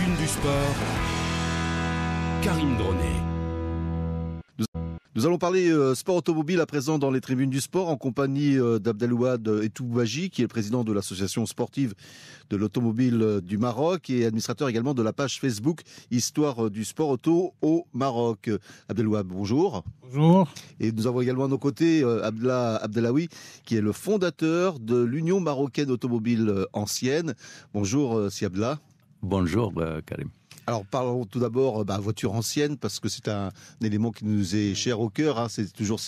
tribune du sport, Karim Dronet. Nous allons parler sport automobile à présent dans les tribunes du sport en compagnie d'Abdelouad Etoubaji, qui est le président de l'association sportive de l'automobile du Maroc et administrateur également de la page Facebook Histoire du sport auto au Maroc. Abdelouad, bonjour. Bonjour. Et nous avons également à nos côtés Abdelawi, qui est le fondateur de l'Union marocaine automobile ancienne. Bonjour Siabla. Bonjour Karim. Alors parlons tout d'abord voiture ancienne, parce que c'est un élément qui nous est cher au cœur. C'est toujours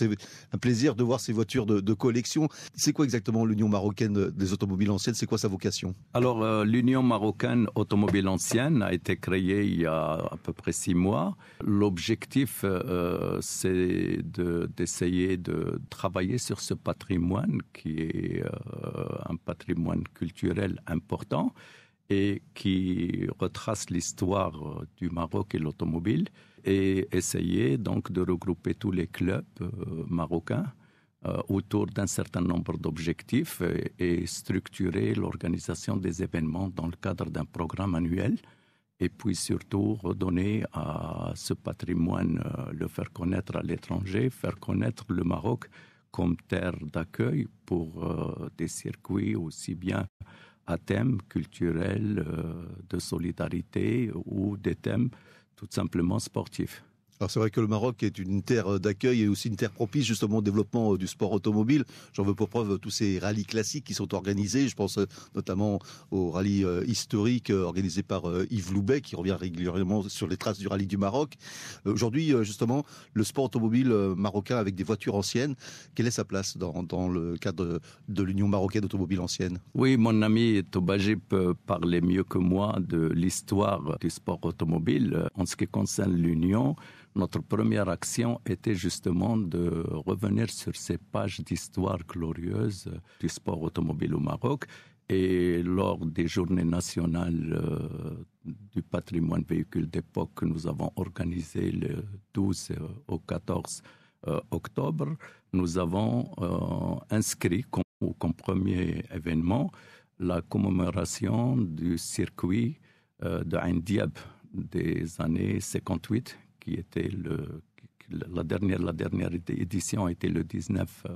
un plaisir de voir ces voitures de collection. C'est quoi exactement l'Union marocaine des automobiles anciennes? C'est quoi sa vocation? Alors l'Union marocaine automobile ancienne a été créée il y a à peu près 6 mois. L'objectif c'est d'essayer de travailler sur ce patrimoine qui est un patrimoine culturel important et qui retrace l'histoire du Maroc et l'automobile, et essayer donc de regrouper tous les clubs marocains autour d'un certain nombre d'objectifs et structurer l'organisation des événements dans le cadre d'un programme annuel, et puis surtout redonner à ce patrimoine, le faire connaître à l'étranger, faire connaître le Maroc comme terre d'accueil pour des circuits aussi bien à thèmes culturels, de solidarité ou des thèmes tout simplement sportifs. Alors c'est vrai que le Maroc est une terre d'accueil et aussi une terre propice justement au développement du sport automobile. J'en veux pour preuve tous ces rallyes classiques qui sont organisés. Je pense notamment au rallye historique organisé par Yves Loubet, qui revient régulièrement sur les traces du rallye du Maroc. Aujourd'hui justement, le sport automobile marocain avec des voitures anciennes, quelle est sa place dans le cadre de l'Union marocaine automobile ancienne? Oui, mon ami Toubaji peut parler mieux que moi de l'histoire du sport automobile. En ce qui concerne l'Union, notre première action était justement de revenir sur ces pages d'histoire glorieuse du sport automobile au Maroc. Et lors des journées nationales du patrimoine véhicule d'époque que nous avons organisées le 12 au 14 octobre, nous avons inscrit comme premier événement la commémoration du circuit de Ain Diab des années 58, qui était la dernière édition était le 19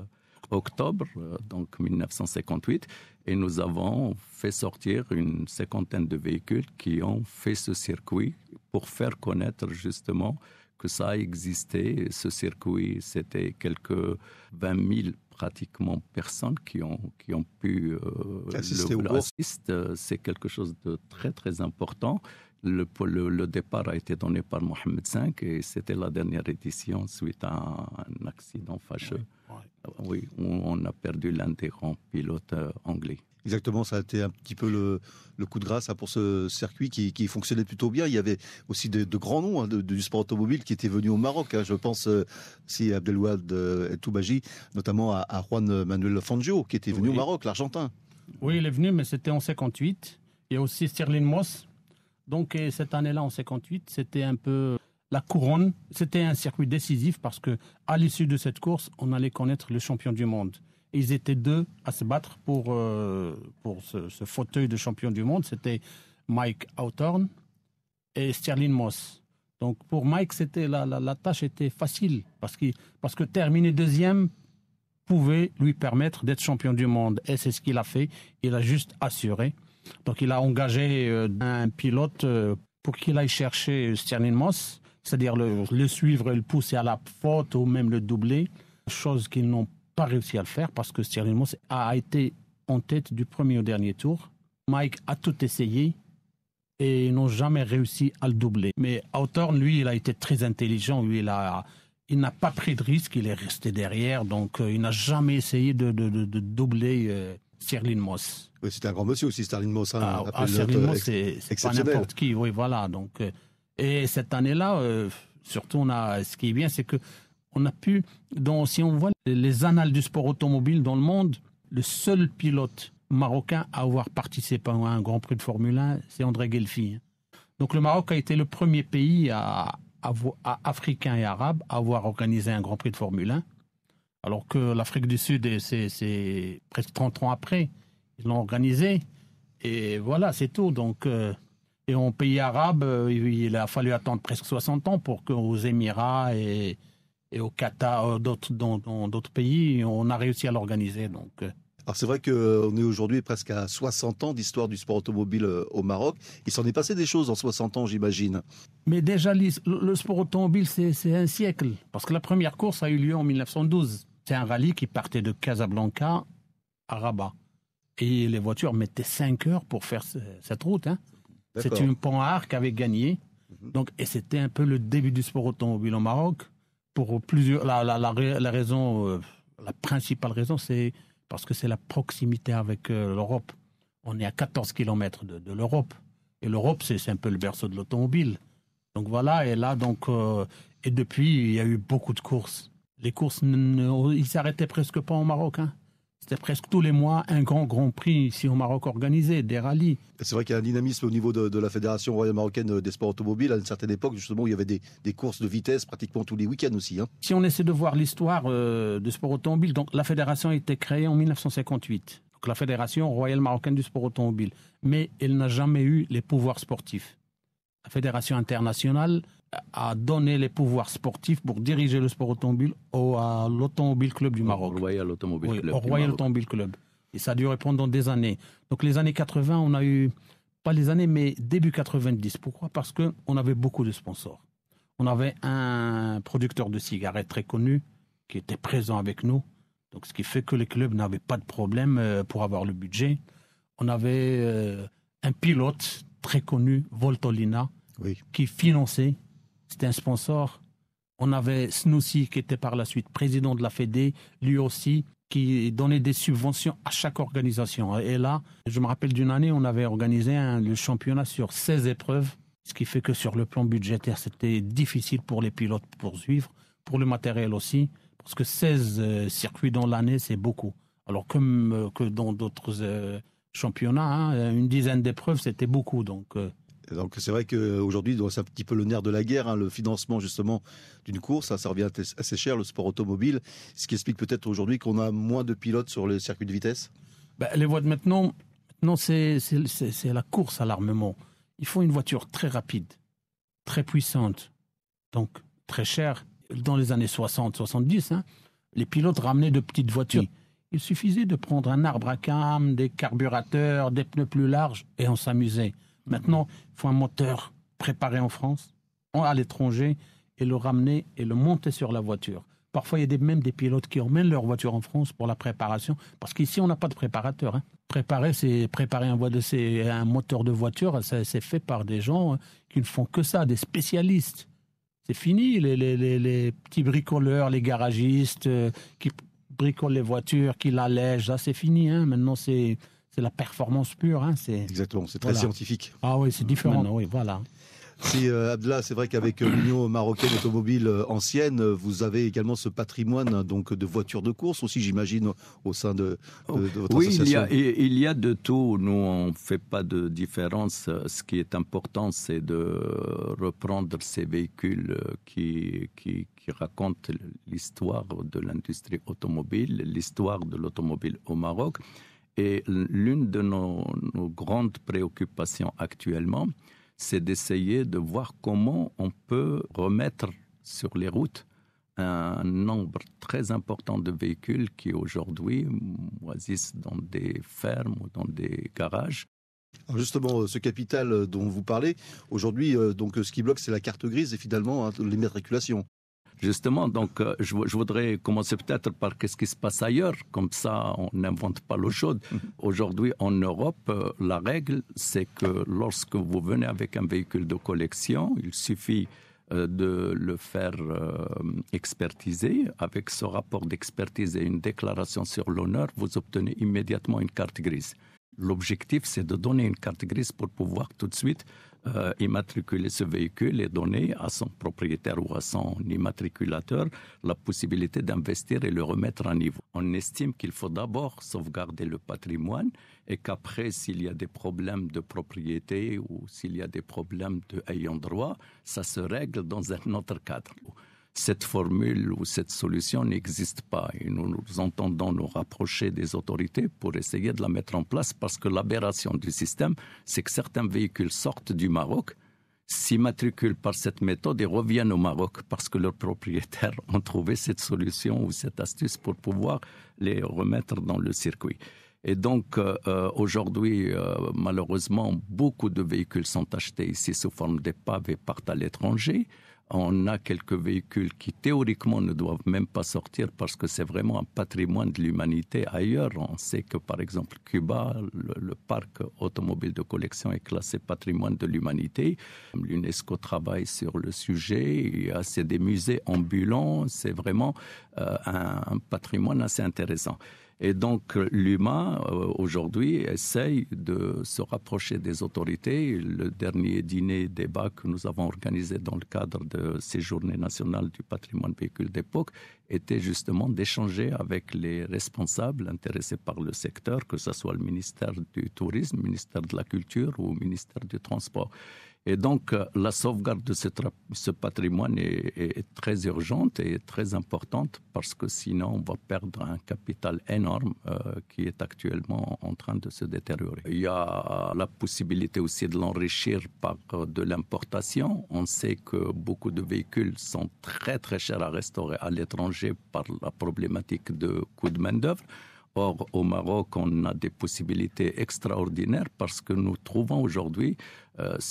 octobre, donc 1958, et nous avons fait sortir une 50aine de véhicules qui ont fait ce circuit pour faire connaître justement que ça a existé. Ce circuit, c'était quelques 20 000 pratiquement personnes qui ont pu assister. C'est quelque chose de très très important. Le départ a été donné par Mohamed V et c'était la dernière édition suite à un accident fâcheux. Oui, où on a perdu l'un des grands pilotes anglais. Exactement, ça a été un petit peu le coup de grâce pour ce circuit qui fonctionnait plutôt bien. Il y avait aussi de grands noms du sport automobile qui étaient venus au Maroc. Je pense, si Abdelouad Etoubaji, notamment à Juan Manuel Fangio, qui était venu au Maroc, l'Argentin. Oui, il est venu, mais c'était en 58. Il y a aussi Stirling Moss. Donc cette année-là, en 58, c'était un peu la couronne. C'était un circuit décisif parce que à l'issue de cette course, on allait connaître le champion du monde. Et ils étaient deux à se battre pour ce fauteuil de champion du monde. C'était Mike Hawthorne et Stirling Moss. Donc pour Mike, c'était la tâche était facile parce que terminer deuxième pouvait lui permettre d'être champion du monde. Et c'est ce qu'il a fait. Il a juste assuré. Donc il a engagé un pilote pour qu'il aille chercher Stirling Moss, c'est-à-dire le suivre et le pousser à la faute ou même le doubler, chose qu'ils n'ont pas réussi à le faire parce que Stirling Moss a été en tête du premier au dernier tour. Mike a tout essayé et ils n'ont jamais réussi à le doubler. Mais Hawthorne, lui, il a été très intelligent. Lui, il n'a pas pris de risque, il est resté derrière, donc il n'a jamais essayé de doubler Stirling Moss. Oui, c'était un grand monsieur aussi, Stirling Moss. Stirling Moss, c'est pas n'importe qui. Oui, voilà. Donc, et cette année-là, surtout, ce qui est bien, c'est que on a pu, si on voit les annales du sport automobile dans le monde, le seul pilote marocain à avoir participé à un Grand Prix de Formule 1, c'est André Gelfi. Donc le Maroc a été le premier pays africain et arabe à avoir organisé un Grand Prix de Formule 1, alors que l'Afrique du Sud, c'est presque 30 ans après, ils l'ont organisé. Et voilà, c'est tout. Donc Et en pays arabe, il a fallu attendre presque 60 ans pour qu'aux Émirats et au Qatar, dans d'autres pays, on a réussi à l'organiser. Donc, Alors c'est vrai qu'on est aujourd'hui presque à 60 ans d'histoire du sport automobile au Maroc. Il s'en est passé des choses en 60 ans, j'imagine. mais déjà, le sport automobile, c'est un siècle. Parce que la première course a eu lieu en 1912. C'est un rallye qui partait de Casablanca à Rabat. Et les voitures mettaient 5 heures pour faire cette route. Hein. C'est une Panhard qui avait gagné. Donc, et c'était un peu le début du sport automobile au Maroc. Pour plusieurs, la raison, la principale raison, c'est parce que c'est la proximité avec l'Europe. On est à 14 km de l'Europe. Et l'Europe, c'est un peu le berceau de l'automobile. Donc voilà, et là, et depuis, il y a eu beaucoup de courses. Les courses, ils ne s'arrêtaient presque pas au Maroc. Hein. C'était presque tous les mois un grand prix ici au Maroc organisé, des rallyes. C'est vrai qu'il y a un dynamisme au niveau de la Fédération royale marocaine des sports automobiles. À une certaine époque, justement, où il y avait des courses de vitesse pratiquement tous les week-ends aussi. Hein. Si on essaie de voir l'histoire du sport automobile, donc la fédération a été créée en 1958. Donc la Fédération royale marocaine du sport automobile. Mais elle n'a jamais eu les pouvoirs sportifs. La Fédération internationale a donné les pouvoirs sportifs pour diriger le sport automobile à l'Automobile Club du Maroc. Au Royal Automobile Club. Au Royal Automobile Club. Et ça a duré pendant des années. Donc les années 80, on a eu, pas les années, mais début 90. Pourquoi ? Parce qu'on avait beaucoup de sponsors. On avait un producteur de cigarettes très connu qui était présent avec nous. Donc ce qui fait que les clubs n'avaient pas de problème pour avoir le budget. On avait un pilote très connu, Voltolina, qui finançait. C'était un sponsor. On avait Snoussi, qui était par la suite président de la Fédé, lui aussi, qui donnait des subventions à chaque organisation. Et là, je me rappelle d'une année, on avait organisé le championnat sur 16 épreuves, ce qui fait que sur le plan budgétaire, c'était difficile pour les pilotes de poursuivre, pour le matériel aussi, parce que 16 circuits dans l'année, c'est beaucoup. Alors que dans d'autres championnats, hein, une dizaine d'épreuves, c'était beaucoup. Donc c'est vrai qu'aujourd'hui, c'est un petit peu le nerf de la guerre, hein, le financement justement d'une course, ça revient assez cher, le sport automobile, ce qui explique peut-être aujourd'hui qu'on a moins de pilotes sur les circuits de vitesse. Les voitures maintenant c'est la course à l'armement. Il faut une voiture très rapide, très puissante, donc très chère. Dans les années 60-70, hein, les pilotes ramenaient de petites voitures. Il suffisait de prendre un arbre à cames, des carburateurs, des pneus plus larges et on s'amusait. Maintenant, il faut un moteur préparé en France, à l'étranger, et le ramener et le monter sur la voiture. Parfois, il y a même des pilotes qui emmènent leur voiture en France pour la préparation, parce qu'ici, on n'a pas de préparateur. Hein. Préparer un moteur de voiture, c'est fait par des gens qui ne font que ça, des spécialistes. C'est fini, les petits bricoleurs, les garagistes qui bricolent les voitures, qui l'allègent, ça c'est fini. Hein. Maintenant, c'est la performance pure. Hein. Exactement, c'est très scientifique. Ah oui, c'est différent. Maintenant, oui, voilà. Abdallah, c'est vrai qu'avec l'Union marocaine automobile ancienne, vous avez également ce patrimoine donc de voitures de course aussi, j'imagine, au sein de votre association. Oui, il y a de tout. Nous, on ne fait pas de différence. Ce qui est important, c'est de reprendre ces véhicules qui racontent l'histoire de l'industrie automobile, l'histoire de l'automobile au Maroc. Et l'une de nos grandes préoccupations actuellement, c'est d'essayer de voir comment on peut remettre sur les routes un nombre très important de véhicules qui aujourd'hui moisissent dans des fermes ou dans des garages. Alors justement, ce capital dont vous parlez, aujourd'hui, donc, ce qui bloque, c'est la carte grise et finalement l'immatriculation. Justement, donc, je voudrais commencer peut-être par qu'est-ce qui se passe ailleurs. Comme ça, on n'invente pas l'eau chaude. Aujourd'hui, en Europe, la règle, c'est que lorsque vous venez avec un véhicule de collection, il suffit de le faire expertiser. Avec ce rapport d'expertise et une déclaration sur l'honneur, vous obtenez immédiatement une carte grise. L'objectif, c'est de donner une carte grise pour pouvoir tout de suite immatriculer ce véhicule et donner à son propriétaire ou à son immatriculateur la possibilité d'investir et le remettre à niveau. On estime qu'il faut d'abord sauvegarder le patrimoine et qu'après, s'il y a des problèmes de propriété ou s'il y a des problèmes d'ayant droit, ça se règle dans un autre cadre. cette formule ou cette solution n'existe pas. Et nous entendons nous rapprocher des autorités pour essayer de la mettre en place, parce que l'aberration du système, c'est que certains véhicules sortent du Maroc, s'immatriculent par cette méthode et reviennent au Maroc parce que leurs propriétaires ont trouvé cette solution ou cette astuce pour pouvoir les remettre dans le circuit. Et donc, aujourd'hui, malheureusement, beaucoup de véhicules sont achetés ici sous forme d'épave et partent à l'étranger. On a quelques véhicules qui, théoriquement, ne doivent même pas sortir parce que c'est vraiment un patrimoine de l'humanité ailleurs. On sait que, par exemple, Cuba, le parc automobile de collection est classé patrimoine de l'humanité. L'UNESCO travaille sur le sujet. C'est des musées ambulants. C'est vraiment un patrimoine assez intéressant. Et donc, l'UMA, aujourd'hui, essaye de se rapprocher des autorités. Le dernier dîner débat que nous avons organisé dans le cadre de ces journées nationales du patrimoine véhicule d'époque était justement d'échanger avec les responsables intéressés par le secteur, que ce soit le ministère du Tourisme, le ministère de la Culture ou le ministère du Transport. Et donc, la sauvegarde de ce patrimoine est très urgente et très importante parce que sinon, on va perdre un capital énorme qui est actuellement en train de se détériorer. Il y a la possibilité aussi de l'enrichir par de l'importation. On sait que beaucoup de véhicules sont très, très chers à restaurer à l'étranger par la problématique de coût de main-d'œuvre. Or, au Maroc, on a des possibilités extraordinaires parce que nous trouvons aujourd'hui dans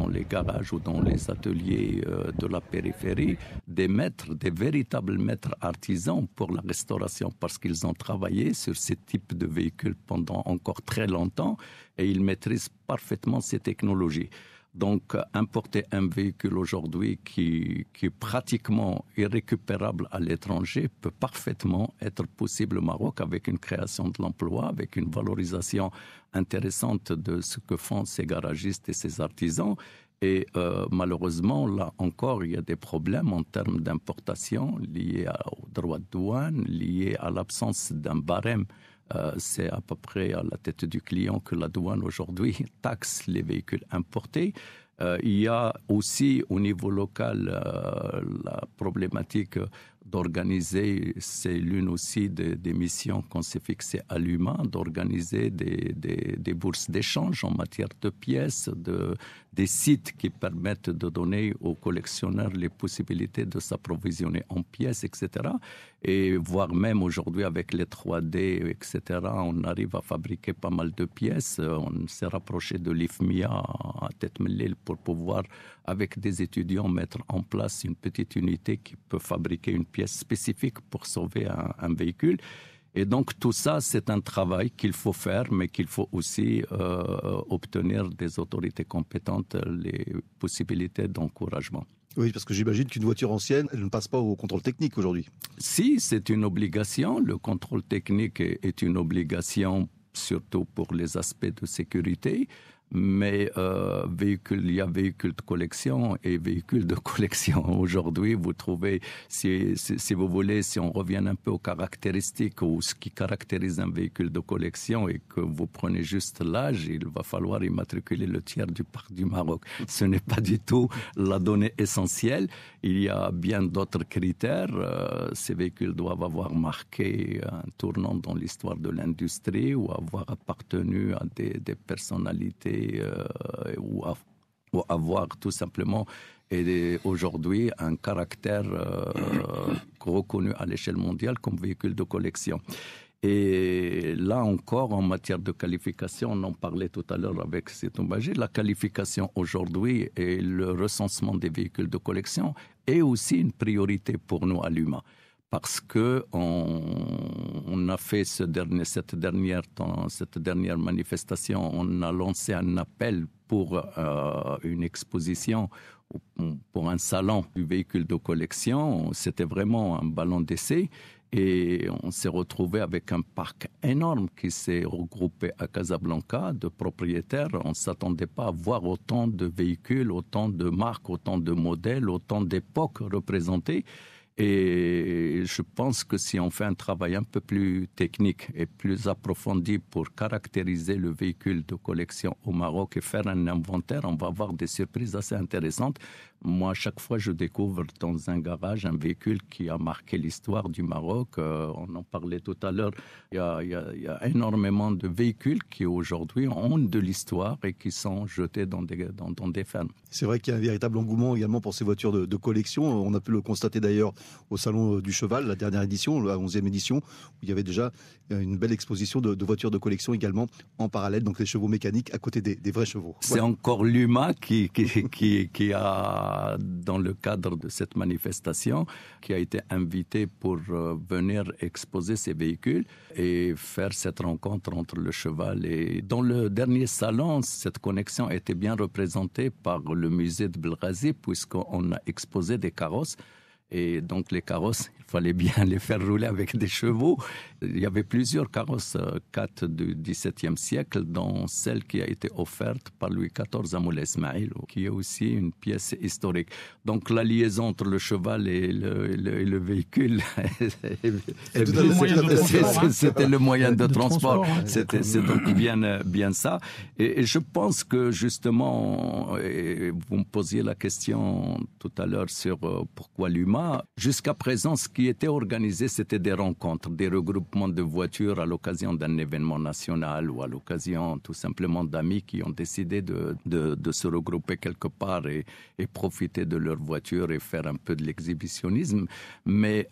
les garages ou dans les ateliers de la périphérie des véritables maîtres artisans pour la restauration parce qu'ils ont travaillé sur ce type de véhicules pendant encore très longtemps et ils maîtrisent parfaitement ces technologies. Donc, importer un véhicule aujourd'hui qui est pratiquement irrécupérable à l'étranger peut parfaitement être possible au Maroc avec une création de l'emploi, avec une valorisation intéressante de ce que font ces garagistes et ces artisans. Et malheureusement, là encore, il y a des problèmes en termes d'importation liés aux droits de douane, liés à l'absence d'un barème. C'est à peu près à la tête du client que la douane aujourd'hui taxe les véhicules importés. Il y a aussi au niveau local la problématique d'organiser, c'est l'une aussi des missions qu'on s'est fixées à l'UMA, d'organiser des bourses d'échange en matière de pièces, des sites qui permettent de donner aux collectionneurs les possibilités de s'approvisionner en pièces, etc. Et voire même aujourd'hui avec les 3D, etc., on arrive à fabriquer pas mal de pièces. On s'est rapproché de l'IFMIA à Tête Mellil pour pouvoir, avec des étudiants, mettre en place une petite unité qui peut fabriquer une pièce spécifique pour sauver un véhicule. Et donc tout ça, c'est un travail qu'il faut faire, mais qu'il faut aussi obtenir des autorités compétentes les possibilités d'encouragement. Oui, parce que j'imagine qu'une voiture ancienne, elle ne passe pas au contrôle technique aujourd'hui. Si, c'est une obligation. Le contrôle technique est une obligation, surtout pour les aspects de sécurité. Mais il y a véhicules de collection et véhicules de collection. Aujourd'hui, vous trouvez, si vous voulez, si on revient un peu aux caractéristiques ou ce qui caractérise un véhicule de collection et que vous prenez juste l'âge, il va falloir immatriculer le tiers du parc du Maroc. Ce n'est pas du tout la donnée essentielle. Il y a bien d'autres critères. Ces véhicules doivent avoir marqué un tournant dans l'histoire de l'industrie ou avoir appartenu à des personnalités ou avoir tout simplement aujourd'hui un caractère reconnu à l'échelle mondiale comme véhicule de collection. Et là encore, en matière de qualification, on en parlait tout à l'heure avec Setoumbaji, la qualification aujourd'hui et le recensement des véhicules de collection est aussi une priorité pour nous à l'UMA. Parce que on a fait cette dernière manifestation, on a lancé un appel pour une exposition, pour un salon du véhicule de collection. C'était vraiment un ballon d'essai. Et on s'est retrouvé avec un parc énorme qui s'est regroupé à Casablanca de propriétaires. On ne s'attendait pas à voir autant de véhicules, autant de marques, autant de modèles, autant d'époques représentées. Et je pense que si on fait un travail un peu plus technique et plus approfondi pour caractériser le véhicule de collection au Maroc et faire un inventaire, on va avoir des surprises assez intéressantes. Moi, à chaque fois, je découvre dans un garage un véhicule qui a marqué l'histoire du Maroc. On en parlait tout à l'heure. Il y a énormément de véhicules qui, aujourd'hui, ont de l'histoire et qui sont jetés dans des fermes. C'est vrai qu'il y a un véritable engouement également pour ces voitures de collection. On a pu le constater d'ailleurs au Salon du Cheval, la dernière édition, la 11e édition, où il y avait déjà une belle exposition de voitures de collection également en parallèle, donc les chevaux mécaniques à côté des vrais chevaux. C'est encore l'UMA qui a, dans le cadre de cette manifestation, qui a été invité pour venir exposer ses véhicules et faire cette rencontre entre le cheval. Et dans le dernier salon, cette connexion était bien représentée par le musée de Belghazi, puisqu'on a exposé des carrosses. Et donc les carrosses, il fallait bien les faire rouler avec des chevaux. Il y avait plusieurs carrosses, 4 du XVIIe siècle, dont celle qui a été offerte par Louis XIV à Moulay Ismaïl, qui est aussi une pièce historique. Donc la liaison entre le cheval et le véhicule, c'était le moyen de transport. C'est donc bien ça. Et je pense que justement, vous me posiez la question tout à l'heure sur pourquoi l'UMA. Jusqu'à présent, ce qui était organisé, c'était des rencontres, des regroupements de voitures à l'occasion d'un événement national ou à l'occasion tout simplement d'amis qui ont décidé de se regrouper quelque part et profiter de leur voiture et faire un peu de l'exhibitionnisme. Mais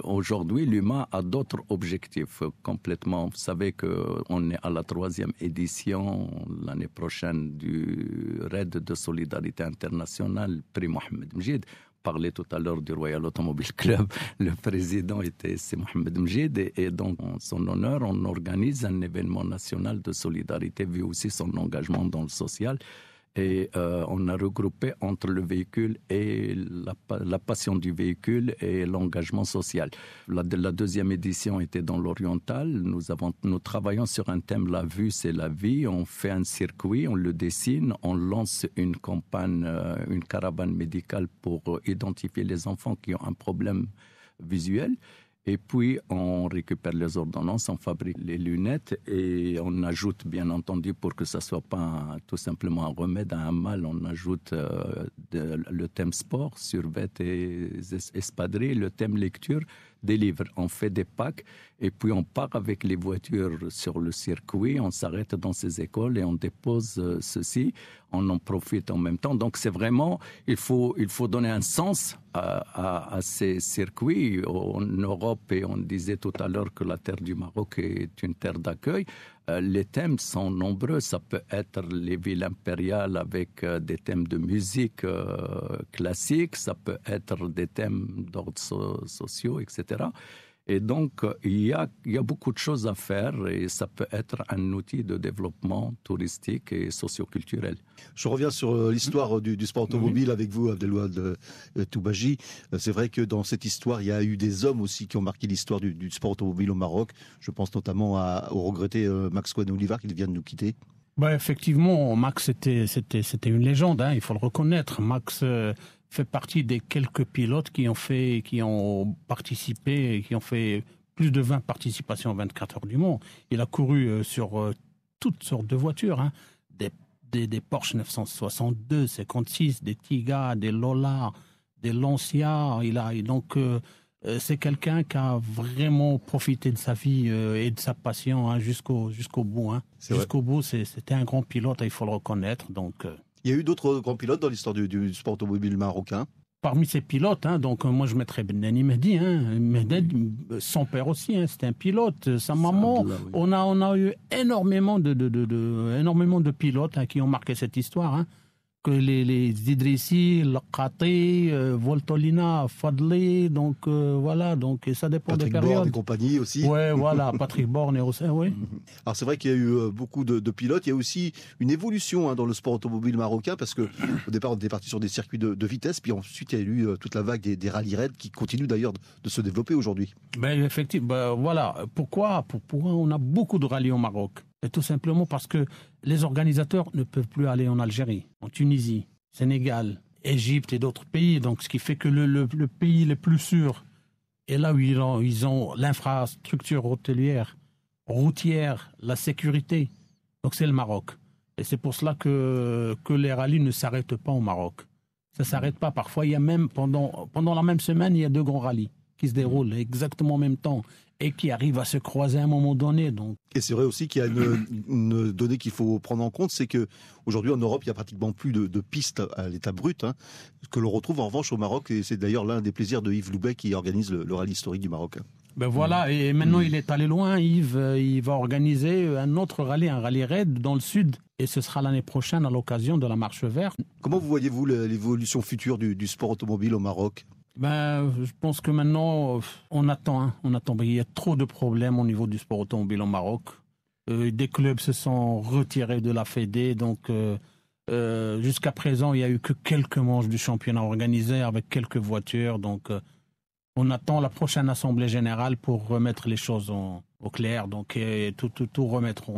aujourd'hui, l'UMA a d'autres objectifs complètement. Vous savez qu'on est à la 3e édition l'année prochaine du RAID de solidarité internationale, prix Mohamed Mjid. Parlait tout à l'heure du Royal Automobile Club. Le président c'est Mohamed Mjid et donc en son honneur, on organise un événement national de solidarité vu aussi son engagement dans le social. Et on a regroupé entre le véhicule et la passion du véhicule et l'engagement social. La 2e édition était dans l'oriental. Nous travaillons sur un thème, la vue, c'est la vie. On fait un circuit, on le dessine, on lance une campagne, une caravane médicale pour identifier les enfants qui ont un problème visuel. Et puis, on récupère les ordonnances, on fabrique les lunettes et on ajoute, bien entendu, pour que ça ne soit pas tout simplement un remède à un mal, on ajoute le thème sport, survêt et espadrilles, le thème lecture, des livres. On fait des packs et puis on part avec les voitures sur le circuit, on s'arrête dans ces écoles et on dépose ceci. On en profite en même temps. Donc c'est vraiment, il faut donner un sens à ces circuits. En Europe, et on disait tout à l'heure que la terre du Maroc est une terre d'accueil. Les thèmes sont nombreux. Ça peut être les villes impériales avec des thèmes de musique classique. Ça peut être des thèmes d'ordre sociaux, etc. Et donc, il y a beaucoup de choses à faire et ça peut être un outil de développement touristique et socioculturel. Je reviens sur l'histoire du sport automobile avec vous, Abdelouad Toubaji. C'est vrai que dans cette histoire, il y a eu des hommes aussi qui ont marqué l'histoire du sport automobile au Maroc. Je pense notamment au regretté Max Cohen-Olivar qui vient de nous quitter. Bah, effectivement, Max, c'était une légende, hein, il faut le reconnaître. Max fait partie des quelques pilotes qui ont participé, qui ont fait plus de 20 participations aux 24 heures du Mans. Il a couru sur toutes sortes de voitures, hein, des Porsche 962, 56, des Tiga, des Lola, des Lancia. C'est quelqu'un qui a vraiment profité de sa vie et de sa passion, hein, jusqu'au bout. Hein. Jusqu'au bout, c'était un grand pilote, il faut le reconnaître. Donc, il y a eu d'autres grands pilotes dans l'histoire du sport automobile marocain. Parmi ces pilotes, hein, donc moi je mettrais Benani Mehdi, hein, son père aussi, hein, c'était un pilote, sa maman. Oui. On a eu énormément de pilotes, hein, qui ont marqué cette histoire. Hein. Que les Idrissi, Laqati, Voltolina, Fadli, donc voilà, donc ça dépend Patrick des périodes. Borne et compagnie aussi. Ouais, voilà, Patrick Borne et aussi, oui. Alors c'est vrai qu'il y a eu beaucoup de pilotes, il y a aussi une évolution, hein, dans le sport automobile marocain, parce que au départ on était parti sur des circuits de vitesse, puis ensuite il y a eu toute la vague des rallye raids qui continuent d'ailleurs de se développer aujourd'hui. Ben effectivement, voilà. Pourquoi on a beaucoup de rallyes au Maroc? Et tout simplement parce que les organisateurs ne peuvent plus aller en Algérie, en Tunisie, Sénégal, Égypte et d'autres pays. Donc, ce qui fait que le pays le plus sûr est là où ils ont l'infrastructure hôtelière, routière, la sécurité. Donc, c'est le Maroc. Et c'est pour cela que les rallyes ne s'arrêtent pas au Maroc. Ça ne s'arrête pas. Parfois, il y a même, pendant la même semaine, il y a 2 grands rallyes qui se déroulent exactement en même temps et qui arrivent à se croiser à un moment donné. Donc. Et c'est vrai aussi qu'il y a une donnée qu'il faut prendre en compte, c'est qu'aujourd'hui en Europe, il n'y a pratiquement plus de pistes à l'état brut, que l'on retrouve en revanche au Maroc, et c'est d'ailleurs l'un des plaisirs de Yves Loubet qui organise le rallye historique du Maroc. Ben voilà, et maintenant il est allé loin, Yves, il va organiser un autre rallye, un rallye raid dans le sud, et ce sera l'année prochaine à l'occasion de la Marche verte. Comment vous voyez-vous l'évolution future du sport automobile au Maroc ? Ben, je pense que maintenant, on attend. Il y a trop de problèmes au niveau du sport automobile au Maroc. Des clubs se sont retirés de la Fédé, donc jusqu'à présent, il n'y a eu que quelques manches du championnat organisées avec quelques voitures, donc on attend la prochaine assemblée générale pour remettre les choses au clair, donc et tout remettre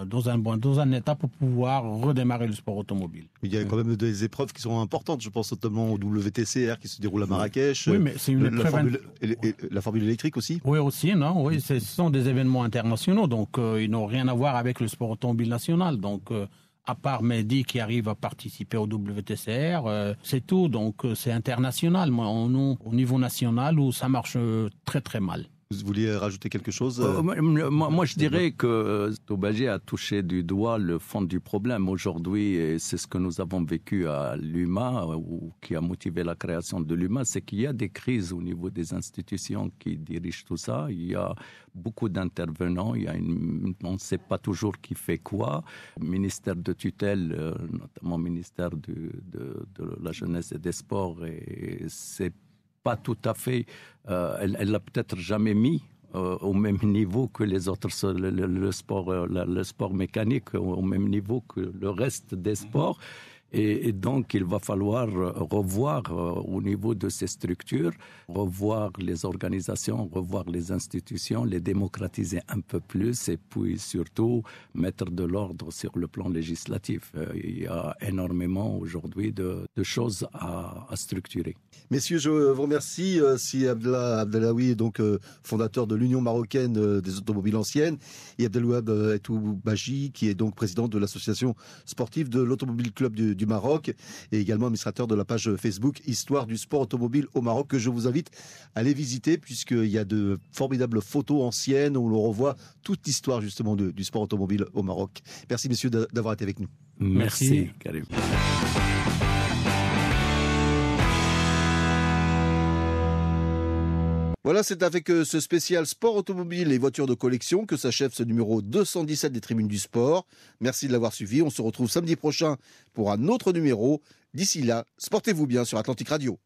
dans un état pour pouvoir redémarrer le sport automobile. Il y a quand même des épreuves qui sont importantes, je pense notamment au WTCR qui se déroule à Marrakech. Oui, mais c'est une épreuve... La formule électrique aussi. Oui, aussi, non. Oui, ce sont des événements internationaux, donc ils n'ont rien à voir avec le sport automobile national, donc... à part Mehdi qui arrive à participer au WTCR, c'est tout. Donc c'est international. Au niveau national, où ça marche très très mal. Vous vouliez rajouter quelque chose Moi, je dirais que Tobaji a touché du doigt le fond du problème. Aujourd'hui, et c'est ce que nous avons vécu à l'UMA, ou qui a motivé la création de l'UMA, c'est qu'il y a des crises au niveau des institutions qui dirigent tout ça. Il y a beaucoup d'intervenants, on ne sait pas toujours qui fait quoi. Ministère de tutelle, notamment ministère de la jeunesse et des sports, et c'est pas tout à fait, elle l'a peut-être jamais mis au même niveau que les autres, le sport mécanique, au même niveau que le reste des sports. Et donc, il va falloir revoir au niveau de ces structures, revoir les organisations, revoir les institutions, les démocratiser un peu plus et puis surtout mettre de l'ordre sur le plan législatif. Il y a énormément aujourd'hui de choses à structurer. Messieurs, je vous remercie. Si Abdelawi est donc fondateur de l'Union marocaine des automobiles anciennes, et Abdelouab Etoubaji, qui est donc président de l'association sportive de l'Automobile Club du Maroc, et également administrateur de la page Facebook Histoire du sport automobile au Maroc, que je vous invite à aller visiter, puisqu'il y a de formidables photos anciennes où l'on revoit toute l'histoire justement du sport automobile au Maroc. Merci messieurs d'avoir été avec nous. Merci Karim. Voilà, c'est avec ce spécial sport automobile et voitures de collection que s'achève ce numéro 217 des Tribunes du Sport. Merci de l'avoir suivi. On se retrouve samedi prochain pour un autre numéro. D'ici là, sportez-vous bien sur Atlantic Radio.